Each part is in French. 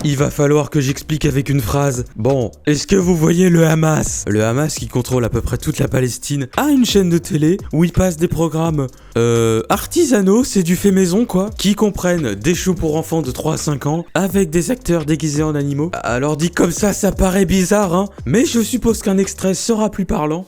Il va falloir que j'explique avec une phrase. Bon, est-ce que vous voyez le Hamas? Le Hamas qui contrôle à peu près toute la Palestine a une chaîne de télé où il passe des programmes artisanaux, c'est du fait maison quoi, qui comprennent des shows pour enfants de 3 à 5 ans avec des acteurs déguisés en animaux. Alors dit comme ça paraît bizarre hein, mais je suppose qu'un extrait sera plus parlant.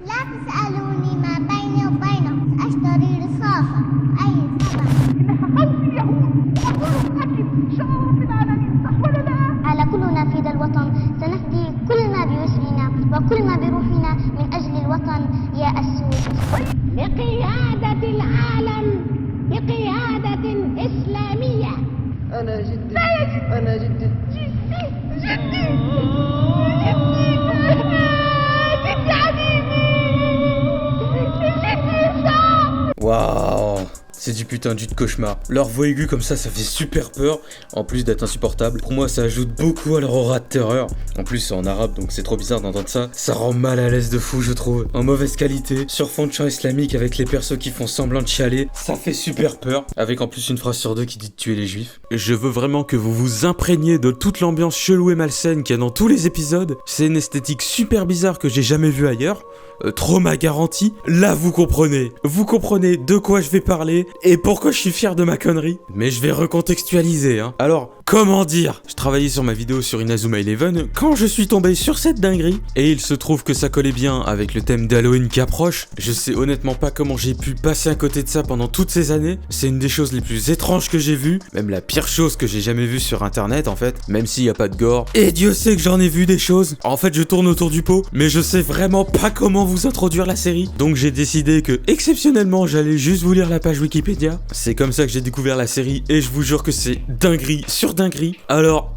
لا تسألوني ما بيني وبينهم سأشتري رصاصة أي سبب إنها خوف اليهود وأقول أكيد شعور بالعالمين صح ولا لا؟ على كلنا في ذا الوطن سنفدي كل ما بوسعنا وكل ما بروحنا من أجل الوطن يا السود لقيادة العالم بقيادة إسلامية أنا جدي أنا جدي جدي Waouh, c'est du putain de cauchemar. Leur voix aiguë comme ça fait super peur, en plus d'être insupportable. Pour moi, ça ajoute beaucoup à leur aura de terreur. En plus, c'est en arabe, donc c'est trop bizarre d'entendre ça. Ça rend mal à l'aise de fou, je trouve. En mauvaise qualité, sur fond de chant islamique avec les persos qui font semblant de chialer, ça fait super peur. Avec en plus une phrase sur deux qui dit de tuer les juifs. Je veux vraiment que vous vous imprégniez de toute l'ambiance chelou et malsaine qu'il y a dans tous les épisodes. C'est une esthétique super bizarre que j'ai jamais vue ailleurs. Trauma garanti, là vous comprenez de quoi je vais parler et pourquoi je suis fier de ma connerie. Mais je vais recontextualiser hein. Alors, comment dire? Je travaillais sur ma vidéo sur Inazuma Eleven quand je suis tombé sur cette dinguerie et il se trouve que ça collait bien avec le thème d'Halloween qui approche. Je sais honnêtement pas comment j'ai pu passer à côté de ça pendant toutes ces années. C'est une des choses les plus étranges que j'ai vues, même la pire chose que j'ai jamais vue sur internet en fait, même s'il y a pas de gore. Et Dieu sait que j'en ai vu des choses. En fait, je tourne autour du pot, mais je sais vraiment pas comment vous introduire la série. Donc j'ai décidé que exceptionnellement j'allais juste vous lire la page Wikipédia. C'est comme ça que j'ai découvert la série et je vous jure que c'est dinguerie sur dinguerie. Alors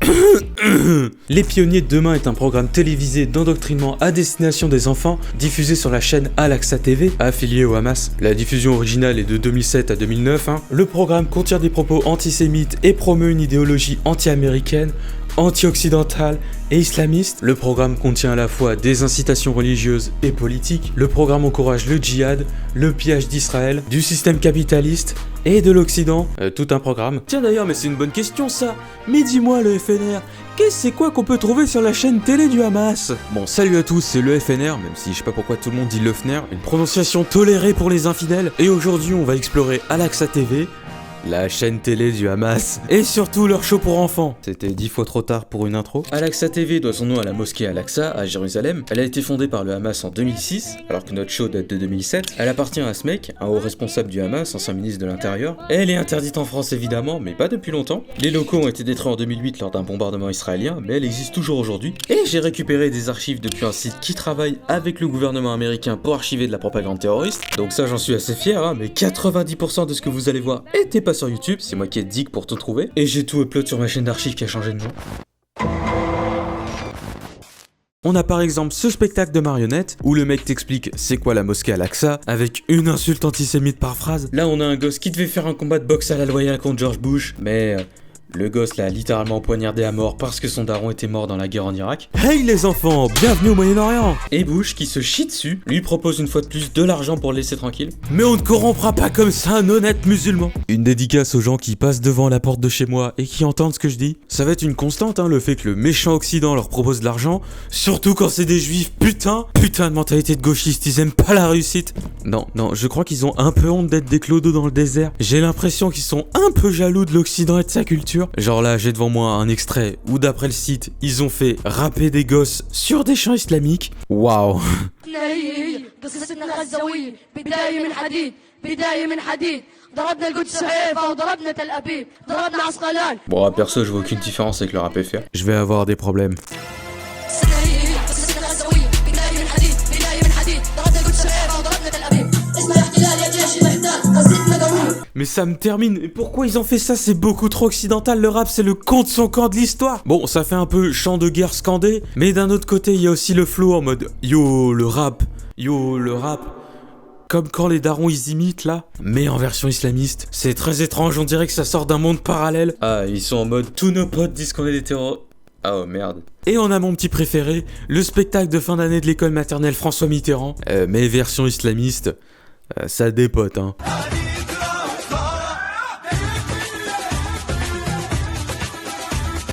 Les Pionniers de Demain est un programme télévisé d'endoctrinement à destination des enfants diffusé sur la chaîne Al-Aqsa TV affiliée au Hamas. La diffusion originale est de 2007 à 2009 hein. Le programme contient des propos antisémites et promeut une idéologie anti-américaine, anti-occidentale et islamiste. Le programme contient à la fois des incitations religieuses et politiques. Le programme encourage le djihad, le pillage d'Israël, du système capitaliste et de l'Occident. Tout un programme. Tiens d'ailleurs, mais c'est une bonne question ça. Mais dis-moi le FNR, c'est quoi qu'on peut trouver sur la chaîne télé du Hamas? Bon, salut à tous, c'est le FNR, même si je sais pas pourquoi tout le monde dit le FNR, une prononciation tolérée pour les infidèles. Et aujourd'hui, on va explorer Al-Aqsa TV, la chaîne télé du Hamas, et surtout leur show pour enfants. C'était 10 fois trop tard pour une intro. Al-Aqsa TV doit son nom à la mosquée Al-Aqsa à Jérusalem. Elle a été fondée par le Hamas en 2006, alors que notre show date de 2007. Elle appartient à Smek, un haut responsable du Hamas, ancien ministre de l'Intérieur. Elle est interdite en France évidemment, mais pas depuis longtemps. Les locaux ont été détruits en 2008 lors d'un bombardement israélien, mais elle existe toujours aujourd'hui. Et j'ai récupéré des archives depuis un site qui travaille avec le gouvernement américain pour archiver de la propagande terroriste. Donc ça j'en suis assez fier, hein, mais 90% de ce que vous allez voir était pas sur YouTube, c'est moi qui ai dick pour tout trouver, et j'ai tout upload sur ma chaîne d'archives qui a changé de nom. On a par exemple ce spectacle de marionnettes où le mec t'explique c'est quoi la mosquée Al-Aqsa avec une insulte antisémite par phrase. Là on a un gosse qui devait faire un combat de boxe à la loyale contre George Bush, mais le gosse l'a littéralement poignardé à mort parce que son daron était mort dans la guerre en Irak. Hey les enfants, bienvenue au Moyen-Orient. Et Bush, qui se chie dessus, lui propose une fois de plus de l'argent pour le laisser tranquille. Mais on ne corrompra pas comme ça un honnête musulman. Une dédicace aux gens qui passent devant la porte de chez moi et qui entendent ce que je dis. Ça va être une constante hein, le fait que le méchant Occident leur propose de l'argent, surtout quand c'est des juifs. Putain de mentalité de gauchiste, ils aiment pas la réussite. Non, je crois qu'ils ont un peu honte d'être des clodos dans le désert. J'ai l'impression qu'ils sont un peu jaloux de l'Occident et de sa culture. Genre là, j'ai devant moi un extrait où d'après le site, ils ont fait rapper des gosses sur des chants islamiques. Waouh. Bon, perso, je vois aucune différence avec le rap FR. Je vais avoir des problèmes. Mais ça me termine, pourquoi ils ont fait ça? C'est beaucoup trop occidental, le rap c'est le con de son camp de l'histoire. Bon, ça fait un peu chant de guerre scandé, mais d'un autre côté il y a aussi le flow en mode yo le rap, comme quand les darons ils imitent là, mais en version islamiste. C'est très étrange, on dirait que ça sort d'un monde parallèle. Ah, ils sont en mode tous nos potes disent qu'on est des terroristes. Ah oh merde. Et on a mon petit préféré, le spectacle de fin d'année de l'école maternelle François Mitterrand, mais version islamiste, ça dépote hein.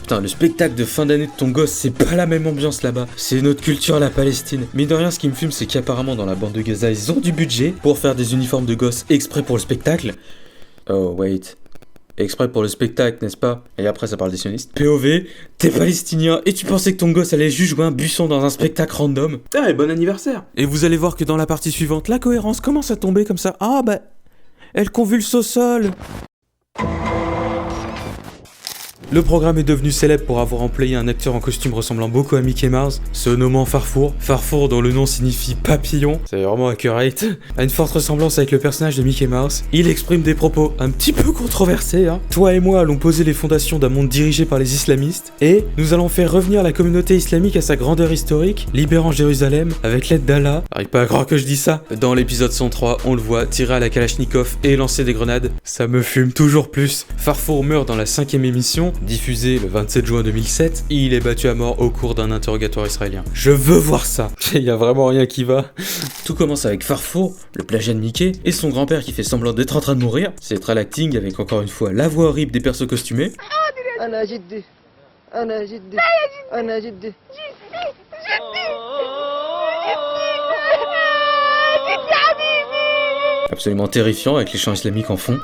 Putain, le spectacle de fin d'année de ton gosse, c'est pas la même ambiance là-bas. C'est notre culture, la Palestine. Mais de rien, ce qui me fume, c'est qu'apparemment dans la bande de Gaza, ils ont du budget pour faire des uniformes de gosses exprès pour le spectacle. Oh, wait. Exprès pour le spectacle, n'est-ce pas? Et après, ça parle des sionistes. POV, t'es palestinien et tu pensais que ton gosse allait juste jouer un buisson dans un spectacle random? Ah, et bon anniversaire! Et vous allez voir que dans la partie suivante, la cohérence commence à tomber comme ça. Ah bah, elle convulse au sol. Le programme est devenu célèbre pour avoir employé un acteur en costume ressemblant beaucoup à Mickey Mouse, se nommant Farfour. Farfour, dont le nom signifie papillon, c'est vraiment accurate, a une forte ressemblance avec le personnage de Mickey Mouse. Il exprime des propos un petit peu controversés, hein. Toi et moi allons poser les fondations d'un monde dirigé par les islamistes, et nous allons faire revenir la communauté islamique à sa grandeur historique, libérant Jérusalem avec l'aide d'Allah. J'arrive pas à croire que je dis ça. Dans l'épisode 103, on le voit tirer à la Kalachnikov et lancer des grenades. Ça me fume toujours plus. Farfour meurt dans la 5ème émission, diffusé le 27 juin 2007, et il est battu à mort au cours d'un interrogatoire israélien. Je veux voir ça. Il y a vraiment rien qui va. Tout commence avec Farfour, le plagiat de Mickey, et son grand-père qui fait semblant d'être en train de mourir. C'est très l'acting avec encore une fois la voix horrible des persos costumés. أنا جدي أنا جدي أنا جدي Absolument terrifiant avec les chants islamiques en fond.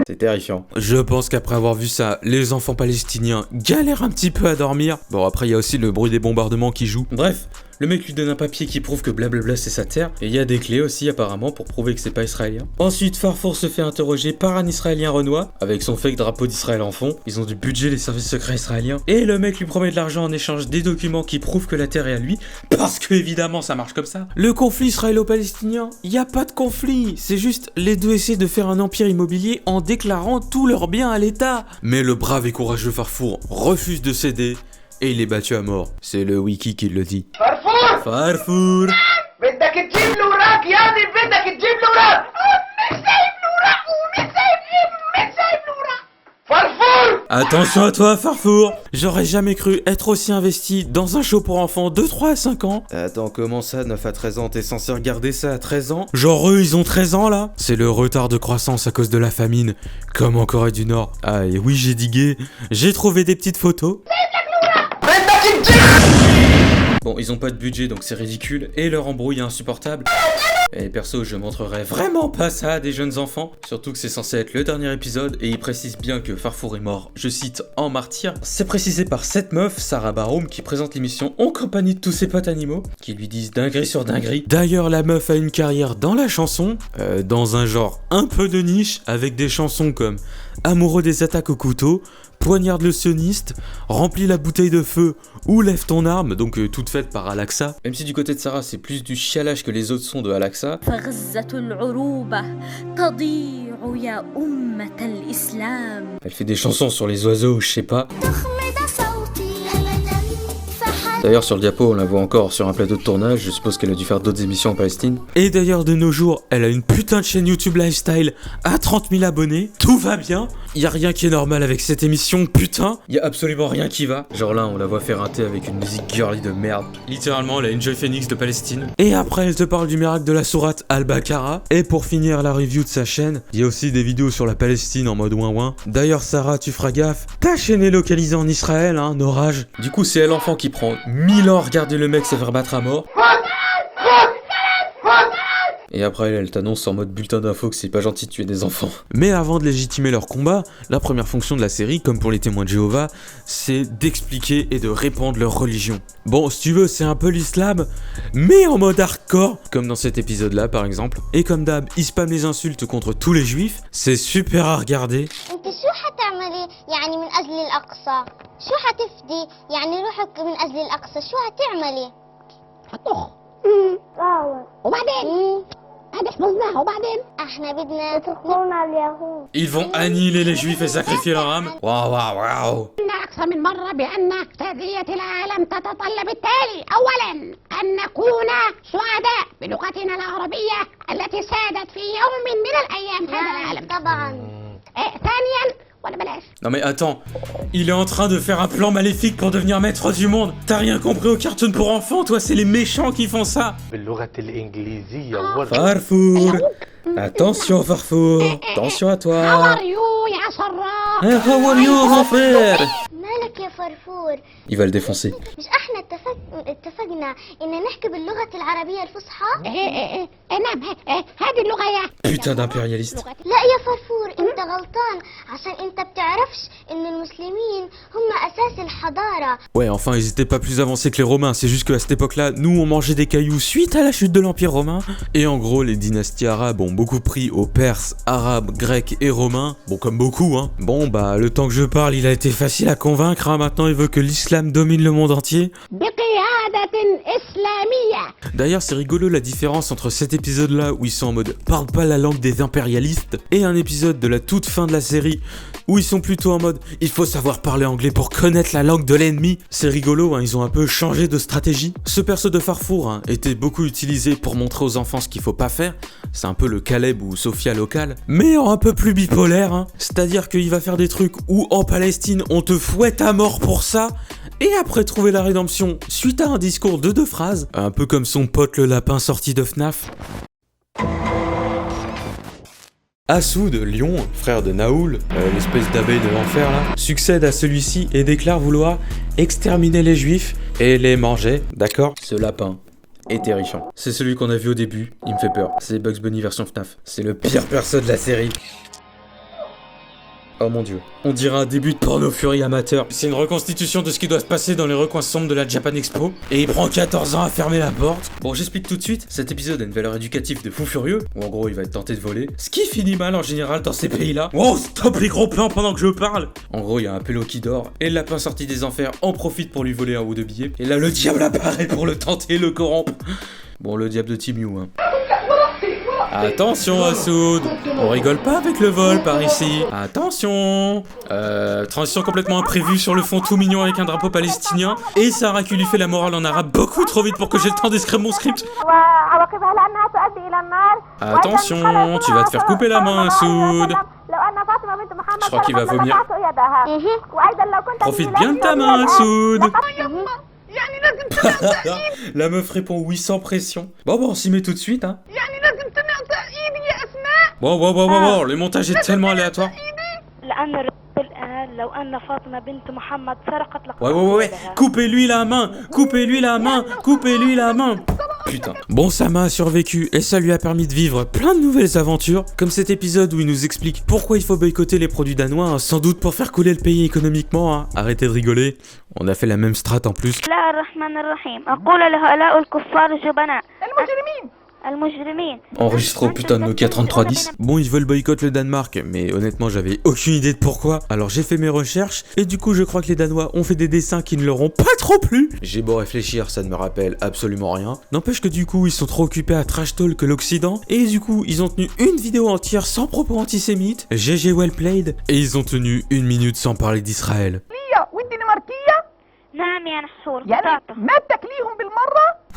C'est terrifiant. Je pense qu'après avoir vu ça, les enfants palestiniens galèrent un petit peu à dormir. Bon, après, il y a aussi le bruit des bombardements qui joue. Bref, le mec lui donne un papier qui prouve que blablabla c'est sa terre. Et il y a des clés aussi, apparemment, pour prouver que c'est pas israélien. Ensuite, Farfour se fait interroger par un israélien renois, avec son fake drapeau d'Israël en fond. Ils ont du budget, les services secrets israéliens. Et le mec lui promet de l'argent en échange des documents qui prouvent que la terre est à lui. Parce que, évidemment, ça marche comme ça. Le conflit israélo-palestinien, il y a pas de conflit. C'est juste les deux essaient de faire un empire immobilier en déclarant tous leurs biens à l'État. Mais le brave et courageux Farfour refuse de céder et il est battu à mort. C'est le wiki qui le dit. فرفور Farfour. بدك تجيب له وراك يا ابني بدك تجيب له وراك مش سايب له وراك ومش سايب ابنه مش سايب له وراك فرفور Attention à toi Farfour. J'aurais jamais cru être aussi investi dans un show pour enfants de 3 à 5 ans. Attends, comment ça, 9 à 13 ans? T'es censé regarder ça à 13 ans? Genre eux, ils ont 13 ans là? C'est le retard de croissance à cause de la famine, comme en Corée du Nord. Ah et oui, j'ai digué. J'ai trouvé des petites photos. بدك تجيب Bon, ils ont pas de budget donc c'est ridicule et leur embrouille est insupportable. Et perso, je montrerai vraiment pas ça à des jeunes enfants, surtout que c'est censé être le dernier épisode et il précise bien que Farfour est mort, je cite, en martyr. C'est précisé par cette meuf, Sarah Baroum, qui présente l'émission en compagnie de tous ses potes animaux, qui lui disent dinguerie sur dinguerie. D'ailleurs, la meuf a une carrière dans la chanson, dans un genre un peu de niche, avec des chansons comme Amoureux des attaques au couteau, Poignarde le sioniste, Remplis la bouteille de feu ou Lève ton arme, donc toute faite par Al-Aqsa. Même si du côté de Sarah c'est plus du chialage que les autres sons de Al-Aqsa. فغزة العروبة تضيع يا أمة الإسلام. Elle fait des chansons sur les oiseaux, je sais pas. تخمد صوتي أبدا فحل D'ailleurs sur le diapo on la voit encore sur un plateau de tournage, je suppose qu'elle a dû faire d'autres émissions en Palestine. Et d'ailleurs de nos jours, elle a une putain de chaîne YouTube lifestyle à 30 000 abonnés, tout va bien. Y a rien qui est normal avec cette émission, putain. Y a absolument rien qui va. Genre là on la voit faire un thé avec une musique girly de merde. Littéralement elle a une Joy Phoenix de Palestine. Et après elle te parle du miracle de la sourate Al-Baqarah. Et pour finir la review de sa chaîne, il y a aussi des vidéos sur la Palestine en mode ouin-ouin. D'ailleurs Sarah, tu feras gaffe, ta chaîne est localisée en Israël, hein, Norage. Du coup c'est elle l'enfant qui prend 1000 ans à regarder le mec se faire battre à mort. Et après elle t'annonce en mode bulletin d'info que c'est pas gentil de tuer des enfants. Mais avant de légitimer leur combat, la première fonction de la série, comme pour les témoins de Jéhovah, c'est d'expliquer et de répandre leur religion. Bon, si tu veux, c'est un peu l'islam, mais en mode hardcore, comme dans cet épisode-là par exemple. Et comme d'hab, ils spamment les insultes contre tous les juifs, c'est super à regarder. انت شو حتعملي يعني من اجل الاقصى شو حتفدي يعني روحك من اجل الاقصى شو هتعملي هتخ اه وبعدين هذا حفظناها وبعدين احنا بدنا تقولنا اليهود Ils vont annihiler les juifs et sacrifier leur âme. Waouh, waouh, waouh. قلنا أكثر من مرة بأن تغذية العالم تتطلب التالي أولا أن نكون سعداء بلغتنا العربية التي سادت في يوم من الأيام هذا العالم طبعا ثانيا ولا بلاش Non mais attends, il est en train de faire un plan maléfique pour devenir maître du monde. T'as rien compris au cartoon pour enfants, toi, c'est les méchants qui font ça. باللغة الإنجليزية Farfour. Attention Farfour. Attention à How toi. are you يا سراء Hey, how are you mon frère? مالك لك يا فرفور، Il va le défoncer. مش احنا اتفقنا ان نحكي باللغة العربية الفصحى؟ نعم، هذه اللغة يا Putain d'impérialiste. لا يا فرفور، انت غلطان عشان انت بتعرفش ان المسلمين هم اساس الحضارة. Ouais, enfin, ils étaient pas plus avancés que les Romains, c'est juste qu'à cette époque-là, nous, on mangeait des cailloux suite à la chute de l'Empire romain. Et en gros, les dynasties arabes ont beaucoup pris aux Perses, Arabes, Grecs et Romains. Bon, comme beaucoup, hein. Bon, bah, le temps que je parle, il a été facile à convaincre, hein. Maintenant, il veut que l'islam domine le monde entier. بقيادة إسلامية. D'ailleurs, c'est rigolo la différence entre cet épisode-là où ils sont en mode parle pas la langue des impérialistes et un épisode de la toute fin de la série où ils sont plutôt en mode il faut savoir parler anglais pour connaître la langue de l'ennemi. C'est rigolo, hein, ils ont un peu changé de stratégie. Ce perso de Farfour hein, était beaucoup utilisé pour montrer aux enfants ce qu'il faut pas faire. C'est un peu le Caleb ou Sophia local, mais un peu plus bipolaire. Hein. C'est-à-dire qu'il va faire des trucs où en Palestine on te fouette à mort pour ça. Et après trouver la rédemption suite à un discours de 2 phrases, un peu comme son pote le lapin sorti de FNAF. Assoud, lion, frère de Naoul, l'espèce d'abeille de l'enfer là, succède à celui-ci et déclare vouloir exterminer les juifs et les manger, d'accord? Ce lapin est terrifiant. C'est celui qu'on a vu au début, il me fait peur. C'est Bugs Bunny version FNAF. C'est le pire perso de la série. Oh mon dieu. On dirait un début de porno fury amateur. C'est une reconstitution de ce qui doit se passer dans les recoins sombres de la Japan Expo. Et il prend 14 ans à fermer la porte. Bon, j'explique tout de suite. Cet épisode a une valeur éducative de fou furieux. Où en gros, il va être tenté de voler. Ce qui finit mal en général dans ces pays-là. Wow, stop les gros plans pendant que je parle. En gros, il y a un pélo qui dort. Et le lapin sorti des enfers en profite pour lui voler un ou 2 billets. Et là, le diable apparaît pour le tenter et le corrompre. Bon, le diable de Timiou, hein. Attention Assoud, on rigole pas avec le vol par ici. Attention. Transition complètement imprévue sur le fond tout mignon avec un drapeau palestinien. Et Sarah qui lui fait la morale en arabe beaucoup trop vite pour que j'ai le temps d'écrire mon script. Attention, tu vas te faire couper la main Assoud. Je crois qu'il va vomir. Profite bien de ta main Assoud. La meuf répond oui sans pression. Bon, on s'y met tout de suite, hein. Bon, le montage est tellement aléatoire. Ouais, coupez-lui la main, coupez-lui la main, coupez-lui la main. Putain. Bon, Sama a survécu et ça lui a permis de vivre plein de nouvelles aventures, comme cet épisode où il nous explique pourquoi il faut boycotter les produits danois, hein, sans doute pour faire couler le pays économiquement. Hein. Arrêtez de rigoler, on a fait la même strat en plus. Enregistre au putain de Nokia 3310. Bon, ils veulent boycotter le Danemark, mais honnêtement, j'avais aucune idée de pourquoi. Alors j'ai fait mes recherches, et du coup, je crois que les Danois ont fait des dessins qui ne leur ont pas trop plu. J'ai beau réfléchir, ça ne me rappelle absolument rien. N'empêche que du coup, ils sont trop occupés à trash talk que l'Occident, et du coup, ils ont tenu une vidéo entière sans propos antisémites. GG well played. Et ils ont tenu 1 minute sans parler d'Israël.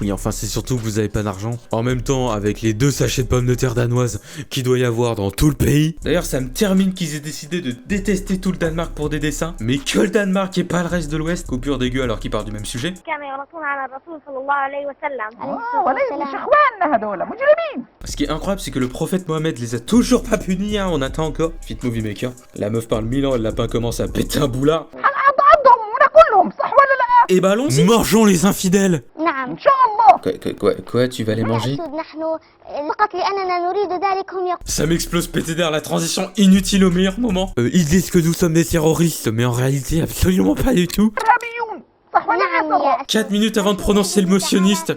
Oui, enfin, c'est surtout que vous avez pas d'argent. En même temps, avec les 2 sachets de pommes de terre danoises qu'il doit y avoir dans tout le pays. D'ailleurs, ça me termine qu'ils aient décidé de détester tout le Danemark pour des dessins, mais que le Danemark et pas le reste de l'Ouest. Coupure dégueu alors qu'ils parlent du même sujet. Ce qui est incroyable, c'est que le prophète Mohamed les a toujours pas punis, hein, on attend encore. Fit Movie Maker. La meuf parle 1000 ans et le lapin commence à péter un boulard. Et balance, mangeons les infidèles. Quoi, tu vas les manger? Ça m'explose PTDR, la transition inutile au meilleur moment. Ils disent que nous sommes des terroristes, mais en réalité absolument pas du tout. 4 minutes avant de prononcer le mot sioniste.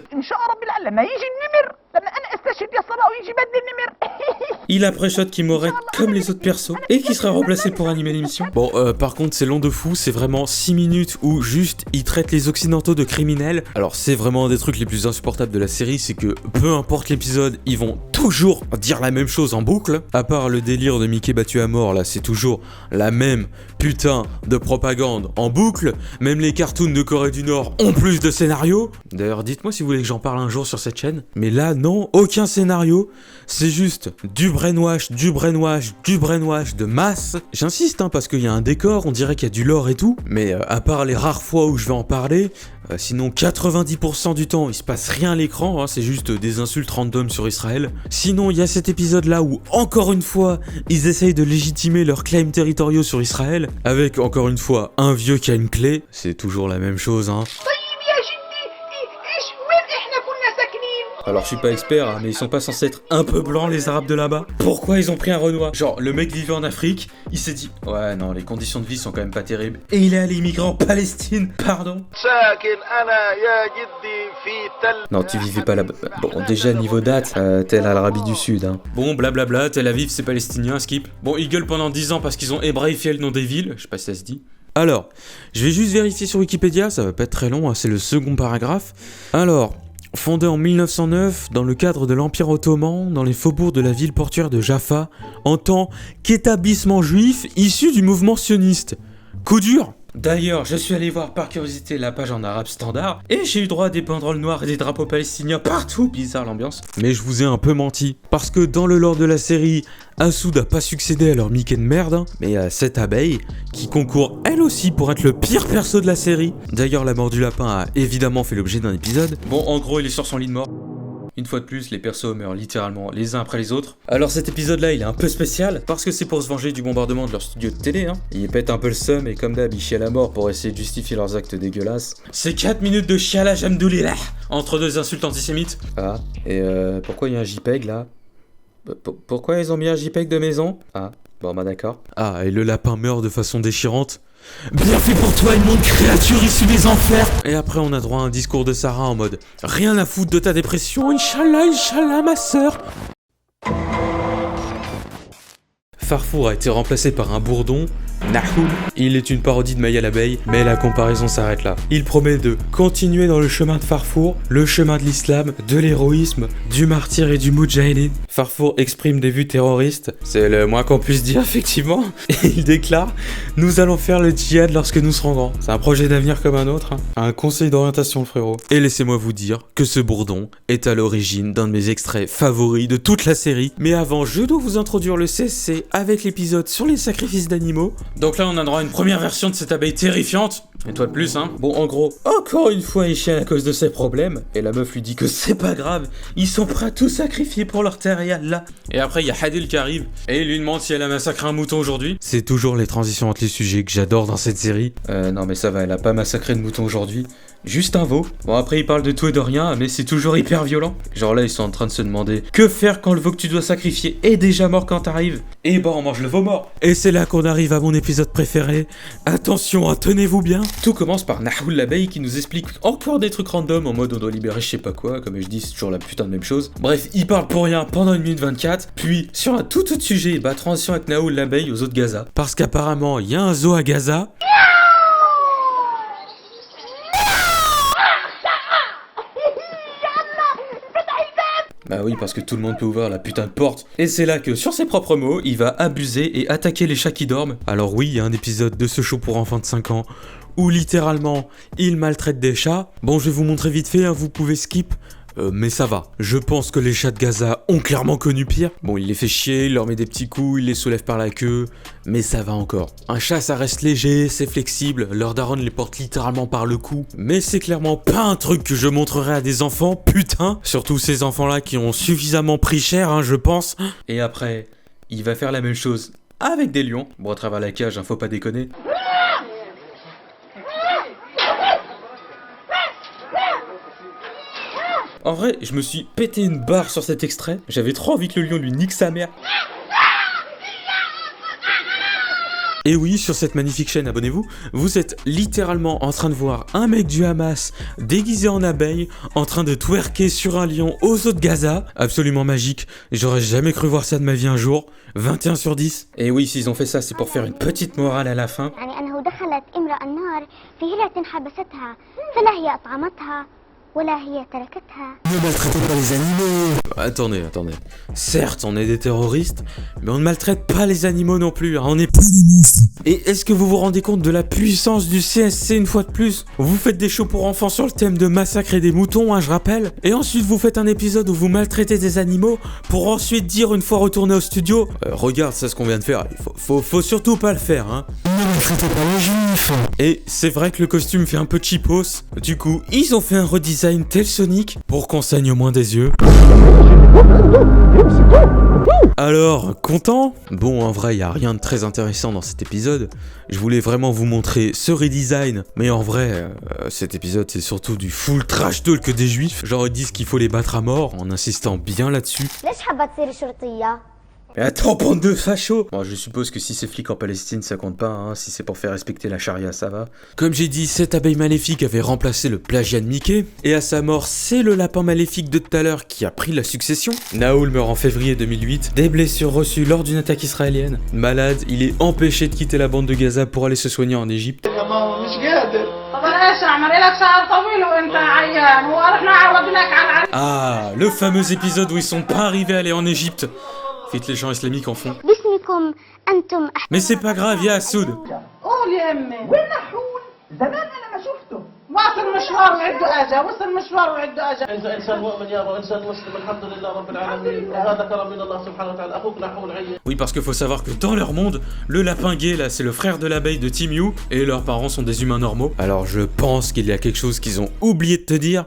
Il a pré-shot qui mourrait comme les autres persos et qui serait remplacé pour animer l'émission. Bon, par contre, c'est long de fou, c'est vraiment 6 minutes où juste il traite les occidentaux de criminels. Alors, c'est vraiment un des trucs les plus insupportables de la série, c'est que peu importe l'épisode, ils vont toujours dire la même chose en boucle. À part le délire de Mickey battu à mort, là, c'est toujours la même putain de propagande en boucle. Même les cartoons de Corée du Nord ont plus de scénarios. D'ailleurs, dites-moi si vous voulez que j'en parle un jour sur cette chaîne. Mais là, non, aucun scénario. C'est juste du brainwash de masse. J'insiste, hein, parce qu'il y a un décor, on dirait qu'il y a du lore et tout. Mais à part les rares fois où je vais en parler, sinon 90% du temps, il se passe rien à l'écran, hein, c'est juste des insultes random sur Israël. Sinon, il y a cet épisode-là où, encore une fois, ils essayent de légitimer leurs claims territoriaux sur Israël, avec, encore une fois, un vieux qui a une clé. C'est toujours la même chose, hein. طيب يا جدي ايش وين احنا كنا ساكنين؟ Alors, je suis pas expert, hein, mais ils sont pas censés être un peu blancs, les Arabes de là-bas? Pourquoi ils ont pris un Renoir? Genre, le mec vivait en Afrique, il s'est dit, ouais, non, les conditions de vie sont quand même pas terribles. Et il est allé immigrer en Palestine, pardon. ساكن انا يا جدي في تل. Non, tu vivais pas là-bas. Bon, déjà, niveau date, t'es l'Arabie du Sud, hein. Bon, blablabla, Tel Aviv, c'est palestinien, skip. Bon, ils gueulent pendant 10 ans parce qu'ils ont hébraïfié le nom des villes, je sais pas si ça se dit. Alors, je vais juste vérifier sur Wikipédia, ça va pas être très long, hein, c'est le second paragraphe. Alors, fondé en 1909 dans le cadre de l'Empire ottoman, dans les faubourgs de la ville portuaire de Jaffa, en tant qu'établissement juif issu du mouvement sioniste. Coup dur. D'ailleurs, je suis allé voir par curiosité la page en arabe standard, et j'ai eu droit à des banderoles noires et des drapeaux palestiniens partout, bizarre l'ambiance. Mais je vous ai un peu menti, parce que dans le lore de la série, Assoud a pas succédé à leur Mickey de merde, hein, mais à cette abeille, qui concourt elle aussi pour être le pire perso de la série. D'ailleurs, la mort du lapin a évidemment fait l'objet d'un épisode. Bon, en gros, il est sur son lit de mort. Une fois de plus, les persos meurent littéralement les uns après les autres. Alors cet épisode-là, il est un peu spécial, parce que c'est pour se venger du bombardement de leur studio de télé, hein. Ils pètent un peu le seum, et comme d'hab, ils chient à la mort pour essayer de justifier leurs actes dégueulasses. C'est 4 minutes de chialage Hamdoulillah entre deux insultes antisémites. Ah, et pourquoi il y a un JPEG là? Pourquoi ils ont mis un JPEG de maison? Ah, bon bah d'accord. Ah, et le lapin meurt de façon déchirante. Bien fait pour toi, immonde créature issue des enfers. Et après on a droit à un discours de Sarah en mode rien à foutre de ta dépression, Inch'Allah, Inch'Allah ma sœur. Farfour a été remplacé par un bourdon, Nahoul. Il est une parodie de Maya l'abeille, mais la comparaison s'arrête là. Il promet de continuer dans le chemin de Farfour, le chemin de l'islam, de l'héroïsme, du martyr et du moudjahidin. Farfour exprime des vues terroristes, c'est le moins qu'on puisse dire effectivement, et il déclare « Nous allons faire le djihad lorsque nous serons grands ». C'est un projet d'avenir comme un autre, hein. Un conseil d'orientation le frérot. Et laissez-moi vous dire que ce bourdon est à l'origine d'un de mes extraits favoris de toute la série. Mais avant, je dois vous introduire le CSC avec l'épisode sur les sacrifices d'animaux. Donc là on a droit à une première version de cette abeille terrifiante. Et toi de plus hein. Bon en gros, encore une fois il chie à cause de ses problèmes. Et la meuf lui dit que c'est pas grave, ils sont prêts à tout sacrifier pour leur terre et Allah. Et après il y a Hadil qui arrive et il lui demande si elle a massacré un mouton aujourd'hui. C'est toujours les transitions entre les sujets que j'adore dans cette série. Non mais ça va, elle a pas massacré de mouton aujourd'hui. Juste un veau. Bon après il parle de tout et de rien, mais c'est toujours hyper violent. Genre là ils sont en train de se demander que faire quand le veau que tu dois sacrifier est déjà mort quand t'arrives. Et bah on mange le veau mort. Et c'est là qu'on arrive à mon épisode préféré. Attention, tenez-vous bien. Tout commence par Nahoul l'abeille qui nous explique encore des trucs random en mode on doit libérer je sais pas quoi. Comme je dis c'est toujours la putain de même chose. Bref il parle pour rien pendant 1 minute 24. Puis sur un tout autre sujet, bah transition avec Nahoul l'abeille aux zoos de Gaza. Parce qu'apparemment il y a un zoo à Gaza. Bah oui, parce que tout le monde peut ouvrir la putain de porte. Et c'est là que, sur ses propres mots, il va abuser et attaquer les chats qui dorment. Alors oui, il y a un épisode de ce show pour enfants de 5 ans où littéralement, il maltraite des chats. Bon, je vais vous montrer vite fait, hein, vous pouvez skip. Mais ça va. Je pense que les chats de Gaza ont clairement connu pire. Bon, il les fait chier, il leur met des petits coups, il les soulève par la queue, mais ça va encore. Un chat, ça reste léger, c'est flexible, leur daronne les porte littéralement par le cou. Mais c'est clairement pas un truc que je montrerai à des enfants, putain. Surtout ces enfants-là qui ont suffisamment pris cher, hein, je pense. Et après, il va faire la même chose avec des lions. Bon, à travers la cage, hein, faut pas déconner. En vrai, je me suis pété une barre sur cet extrait. J'avais trop envie que le lion lui nique sa mère. Et oui, sur cette magnifique chaîne, abonnez-vous, vous êtes littéralement en train de voir un mec du Hamas déguisé en abeille, en train de twerker sur un lion aux eaux de Gaza. Absolument magique, j'aurais jamais cru voir ça de ma vie un jour. 21 sur 10. Et oui, s'ils ont fait ça, c'est pour faire une petite morale à la fin. Ne maltraitez pas les animaux. Attendez. Certes, on est des terroristes, mais on ne maltraite pas les animaux non plus, hein. On n'est pas des monstres. Et est-ce que vous vous rendez compte de la puissance du CSC une fois de plus? Vous faites des shows pour enfants sur le thème de massacrer des moutons, hein, je rappelle. Et ensuite, vous faites un épisode où vous maltraitez des animaux pour ensuite dire une fois retourné au studio regarde, c'est ce qu'on vient de faire, il faut surtout pas le faire, hein. Ne maltraitez pas les juifs. Et c'est vrai que le costume fait un peu cheapos. Du coup, ils ont fait un redesign design tel Sonic pour qu'on saigne moins des yeux. Alors, content? Bon, en vrai, y a rien de très intéressant dans cet épisode. Je voulais vraiment vous montrer ce redesign, mais en vrai, cet épisode c'est surtout du full trash talk des juifs. Genre ils disent qu'il faut les battre à mort en insistant bien là-dessus. ليش حابة تصيري شرطية؟ Mais attends, bande de fachos! Bon, je suppose que si c'est flic en Palestine, ça compte pas, hein. Si c'est pour faire respecter la charia, ça va. Comme j'ai dit, cette abeille maléfique avait remplacé le plagiat de Mickey, et à sa mort, c'est le lapin maléfique de tout à l'heure qui a pris la succession. Naoul meurt en février 2008, des blessures reçues lors d'une attaque israélienne. Malade, il est empêché de quitter la bande de Gaza pour aller se soigner en Égypte. Ah, le fameux épisode où ils sont pas arrivés à aller en Égypte. Vite, les gens islamiques en font. باسمكم أنتم Mais c'est pas grave, y'a Assoud. قول يا امي وين نحول؟ زمان انا ما شفته. واصل مشوار وعنده اجا، وصل مشوار وعنده اجا. إذا إنسان مؤمن يابا إنسان مسلم الحمد لله رب العالمين وهذا كرم من الله سبحانه وتعالى أخوك نحول عيه. Oui, parce qu'il faut savoir que dans leur monde, le lapin gay là, c'est le frère de l'abeille de Team You, et leurs parents sont des humains normaux. Alors je pense qu'il y a quelque chose qu'ils ont oublié de te dire.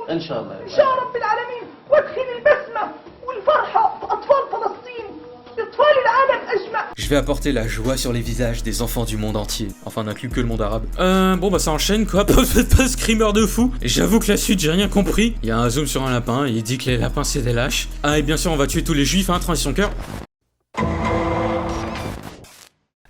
إن شاء الله. يا رب العالمين وادخل البسمة والفرحة في أطفال فلسطين أطفال العالم أجمع. Je vais apporter la joie sur les visages des enfants du monde entier. Enfin, n'inclut que le monde arabe. Bon bah ça enchaîne quoi, pas screamer de fou. Et j'avoue que la suite, j'ai rien compris. Il y a un zoom sur un lapin, et il dit que les lapins c'est des lâches. Ah et bien sûr, on va tuer tous les juifs, hein, transition cœur.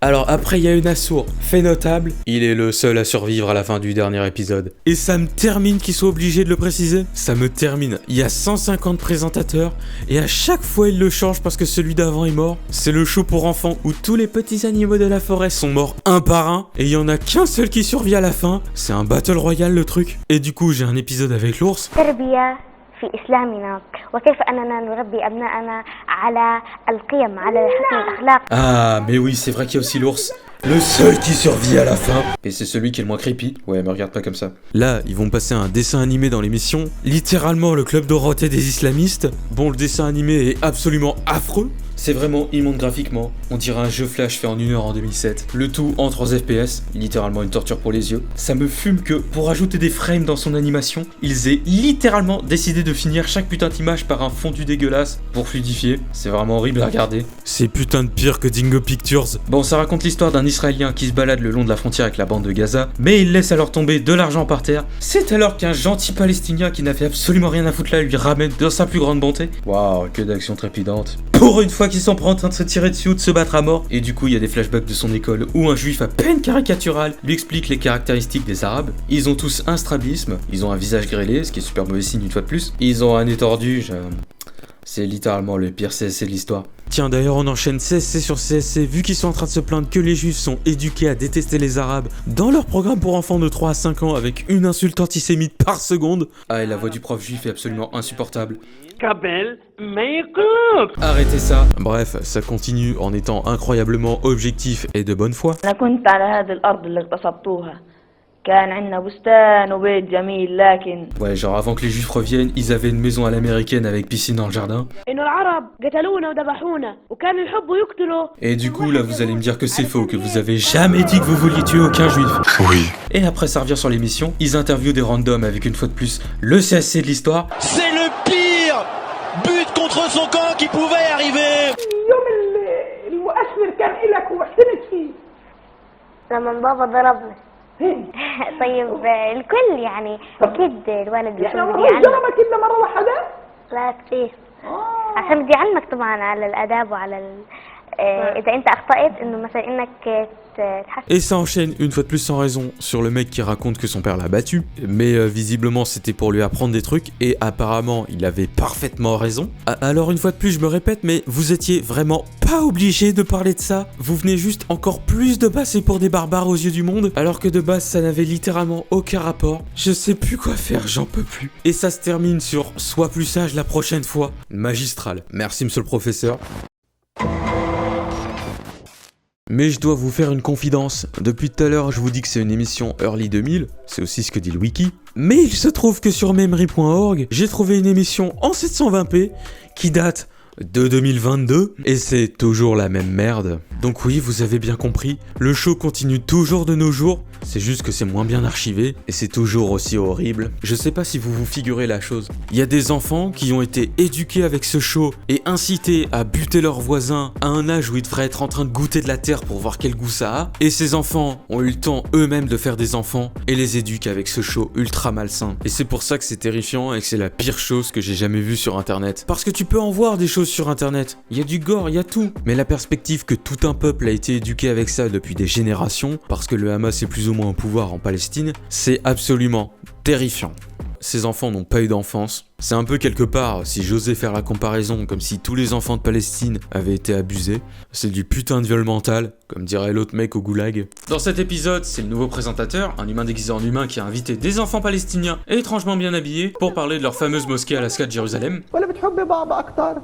Alors après il y a une assour, fait notable, il est le seul à survivre à la fin du dernier épisode. Et ça me termine qu'ils soient obligés de le préciser, ça me termine. Il y a 150 présentateurs, et à chaque fois ils le changent parce que celui d'avant est mort. C'est le show pour enfants où tous les petits animaux de la forêt sont morts un par un, et il y en a qu'un seul qui survit à la fin. C'est un battle royal le truc. Et du coup j'ai un épisode avec l'ours. تربية في إسلامنا وكيف أننا نربي أبناءنا على القيم على حسن الأخلاق. Ah mais oui, c'est vrai qu'il y a aussi l'ours. Le seul qui survit à la fin. Et c'est celui qui est le moins creepy. Ouais, me regarde pas comme ça. Là, ils vont passer un dessin animé dans l'émission. Littéralement le club Dorothée des islamistes. Bon, le dessin animé est absolument affreux. C'est vraiment immonde graphiquement. On dirait un jeu flash fait en 1 heure en 2007. Le tout en 3 FPS. Littéralement une torture pour les yeux. Ça me fume que, pour ajouter des frames dans son animation, ils aient littéralement décidé de finir chaque putain d'image par un fondu dégueulasse pour fluidifier. C'est vraiment horrible à regarder. C'est putain de pire que Dingo Pictures. Bon, ça raconte l'histoire d'un Israélien qui se balade le long de la frontière avec la bande de Gaza, mais il laisse alors tomber de l'argent par terre. C'est alors qu'un gentil Palestinien qui n'a fait absolument rien à foutre là lui ramène dans sa plus grande bonté. Waouh, que d'action trépidante. Pour une fois qu'ils sont prêts en train de se tirer dessus ou de se battre à mort. Et du coup, il y a des flashbacks de son école où un juif à peine caricatural lui explique les caractéristiques des arabes. Ils ont tous un strabisme, ils ont un visage grêlé, ce qui est super mauvais signe une fois de plus. Ils ont un nez tordu, c'est littéralement le pire CSC de l'histoire. Tiens, d'ailleurs, on enchaîne CSC sur CSC, vu qu'ils sont en train de se plaindre que les juifs sont éduqués à détester les arabes dans leur programme pour enfants de 3 à 5 ans avec une insulte antisémite par seconde. Ah, et la voix du prof juif est absolument insupportable. Arrêtez ça. Bref, ça continue en étant incroyablement objectif et de bonne foi. Ouais, genre avant que les juifs reviennent, ils avaient une maison à l'américaine avec piscine dans le jardin. Et du coup, là, vous allez me dire que c'est faux, que vous avez jamais dit que vous vouliez tuer aucun juif. Oui. Et après, ça revient sur l'émission, ils interviewent des randoms avec une fois de plus le CSC de l'histoire. C'est le pire but contre son camp qui pouvait arriver. لما بابا ضربنا طيب الكل يعني اكيد الوالد بيكون بدي علمك ضربك الا مره واحده؟ لا كثير عشان بدي علمك طبعا على الاداب وعلى اذا انت اخطأت انه مثلا انك Et ça enchaîne une fois de plus sans raison sur le mec qui raconte que son père l'a battu, mais visiblement c'était pour lui apprendre des trucs et apparemment il avait parfaitement raison. Alors une fois de plus je me répète, mais vous étiez vraiment pas obligé de parler de ça. Vous venez juste encore plus de passer pour des barbares aux yeux du monde, alors que de base ça n'avait littéralement aucun rapport. Je sais plus quoi faire, j'en peux plus. Et ça se termine sur sois plus sage la prochaine fois. Magistral. Merci monsieur le professeur. Mais je dois vous faire une confidence. Depuis tout à l'heure, je vous dis que c'est une émission Early 2000, c'est aussi ce que dit le wiki. Mais il se trouve que sur memory.org, j'ai trouvé une émission en 720p qui date de 2022 et c'est toujours la même merde. Donc oui, vous avez bien compris, le show continue toujours de nos jours, c'est juste que c'est moins bien archivé et c'est toujours aussi horrible. Je sais pas si vous vous figurez la chose. Il y a des enfants qui ont été éduqués avec ce show et incités à buter leurs voisins à un âge où ils devraient être en train de goûter de la terre pour voir quel goût ça a. Et ces enfants ont eu le temps eux-mêmes de faire des enfants et les éduquent avec ce show ultra malsain. Et c'est pour ça que c'est terrifiant et que c'est la pire chose que j'ai jamais vue sur internet. Parce que tu peux en voir des choses sur internet. Il y a du gore, il y a tout. Mais la perspective que tout un peuple a été éduqué avec ça depuis des générations, parce que le Hamas est plus ou moins au pouvoir en Palestine, c'est absolument terrifiant. Ces enfants n'ont pas eu d'enfance. C'est un peu quelque part, si j'osais faire la comparaison, comme si tous les enfants de Palestine avaient été abusés. C'est du putain de viol mental, comme dirait l'autre mec au goulag. Dans cet épisode, c'est le nouveau présentateur, un humain déguisé en humain qui a invité des enfants palestiniens étrangement bien habillés pour parler de leur fameuse mosquée à Al-Aqsa de Jérusalem.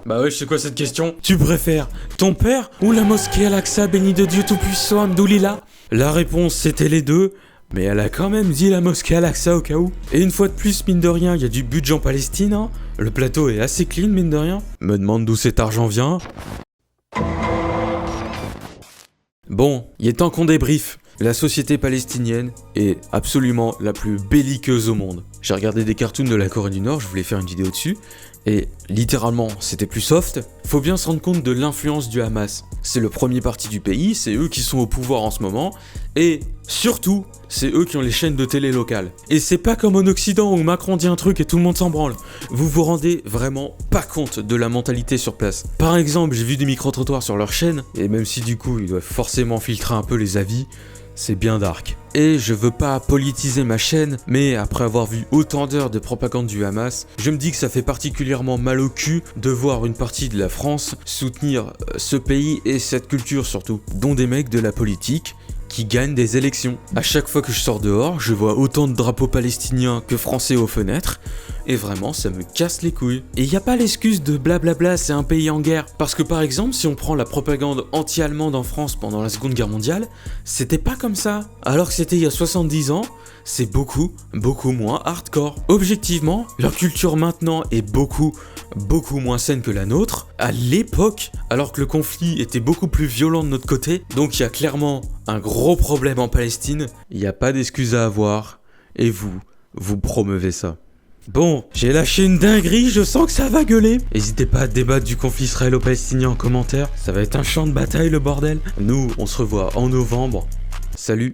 Bah ouais, je sais quoi cette question. Tu préfères ton père ou la mosquée Al-Aqsa bénie de Dieu Tout-Puissant, Amdoulillah? La réponse c'était les deux. Mais elle a quand même dit la mosquée Al-Aqsa au cas où. Et une fois de plus, mine de rien, il y a du budget en Palestine, hein. Le plateau est assez clean, mine de rien. Me demande d'où cet argent vient. Bon, il est temps qu'on débriefe. La société palestinienne est absolument la plus belliqueuse au monde. J'ai regardé des cartoons de la Corée du Nord, je voulais faire une vidéo dessus, et littéralement, c'était plus soft. Faut bien se rendre compte de l'influence du Hamas. C'est le premier parti du pays, c'est eux qui sont au pouvoir en ce moment, et surtout, c'est eux qui ont les chaînes de télé locales. Et c'est pas comme en Occident où Macron dit un truc et tout le monde s'en branle. Vous vous rendez vraiment pas compte de la mentalité sur place. Par exemple, j'ai vu des micro-trottoirs sur leur chaîne, et même si du coup, ils doivent forcément filtrer un peu les avis, c'est bien dark. Et je veux pas politiser ma chaîne, mais après avoir vu autant d'heures de propagande du Hamas, je me dis que ça fait particulièrement mal au cul de voir une partie de la France soutenir ce pays et cette culture surtout, dont des mecs de la politique qui gagnent des élections. À chaque fois que je sors dehors, je vois autant de drapeaux palestiniens que français aux fenêtres, et vraiment ça me casse les couilles. Et y a pas l'excuse de blablabla c'est un pays en guerre, parce que par exemple si on prend la propagande anti-allemande en France pendant la Seconde Guerre mondiale, c'était pas comme ça. Alors que c'était il y a 70 ans, c'est beaucoup moins hardcore. Objectivement, leur culture maintenant est beaucoup moins saine que la nôtre, à l'époque, alors que le conflit était beaucoup plus violent de notre côté, donc il y a clairement un gros problème en Palestine, il n'y a pas d'excuse à avoir, et vous promeuvez ça. Bon, j'ai lâché une dinguerie, je sens que ça va gueuler. N'hésitez pas à débattre du conflit israélo-palestinien en commentaire, ça va être un champ de bataille le bordel. Nous, on se revoit en novembre. Salut.